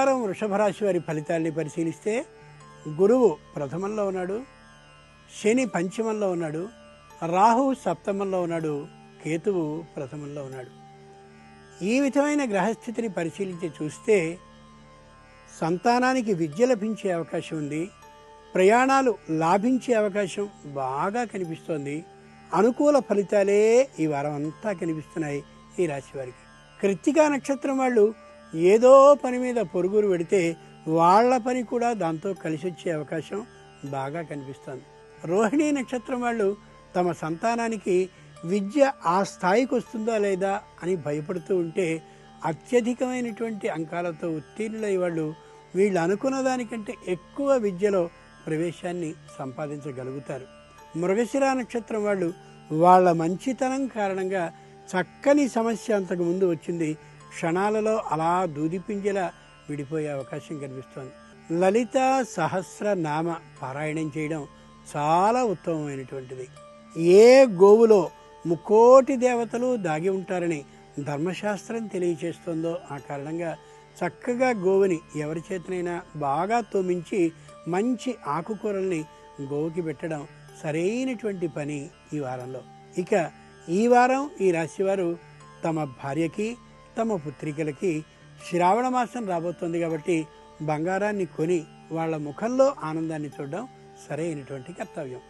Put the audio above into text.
వారం వృషభ రాశి వారి ఫలితాల్ని పరిశీలిస్తే గురువు ప్రథమంలో ఉన్నాడు, శని పంచమంలో ఉన్నాడు, రాహు సప్తమంలో ఉన్నాడు, కేతువు ప్రథమంలో ఉన్నాడు. ఈ విధమైన గ్రహస్థితిని పరిశీలించి చూస్తే సంతానానికి విద్య లభించే అవకాశం ఉంది, ప్రయాణాలు లాభించే అవకాశం బాగా కనిపిస్తోంది. అనుకూల ఫలితాలే ఈ వారం అంతా కనిపిస్తున్నాయి ఈ రాశి వారికి. కృత్తికా నక్షత్రం వాళ్ళు ఏదో పని మీద పొరుగురు పెడితే వాళ్ళ పని కూడా దాంతో కలిసి వచ్చే అవకాశం బాగా కనిపిస్తుంది. రోహిణీ నక్షత్రం వాళ్ళు తమ సంతానానికి విద్య ఆ స్థాయికి వస్తుందా లేదా అని భయపడుతూ ఉంటే అత్యధికమైనటువంటి అంకాలతో ఉత్తీర్ణులై వాళ్ళు వీళ్ళు అనుకున్న దానికంటే ఎక్కువ విద్యలో ప్రవేశాన్ని సంపాదించగలుగుతారు. మృగశిర నక్షత్రం వాళ్ళు వాళ్ళ మంచితనం కారణంగా చక్కని సమస్య అంతకు ముందు వచ్చింది, క్షణాలలో అలా దూదిపింజలా విడిపోయే అవకాశం కనిపిస్తోంది. లలిత సహస్రనామ పారాయణం చేయడం చాలా ఉత్తమమైనటువంటిది. ఏ గోవులో ముకోటి దేవతలు దాగి ఉంటారని ధర్మశాస్త్రం తెలియచేస్తుందో ఆ కారణంగా చక్కగా గోవుని ఎవరి చేతనైనా బాగా తోమించి మంచి ఆకుకూరల్ని గోవుకి పెట్టడం సరైనటువంటి పని ఈ వారంలో. ఇక ఈ వారం ఈ రాశివారు తమ భార్యకి తమ పుత్రికలకి శ్రావణ మాసం రాబోతోంది కాబట్టి బంగారాన్ని కొని వాళ్ళ ముఖంలో ఆనందాన్ని చూడడం సరైనటువంటి కర్తవ్యం.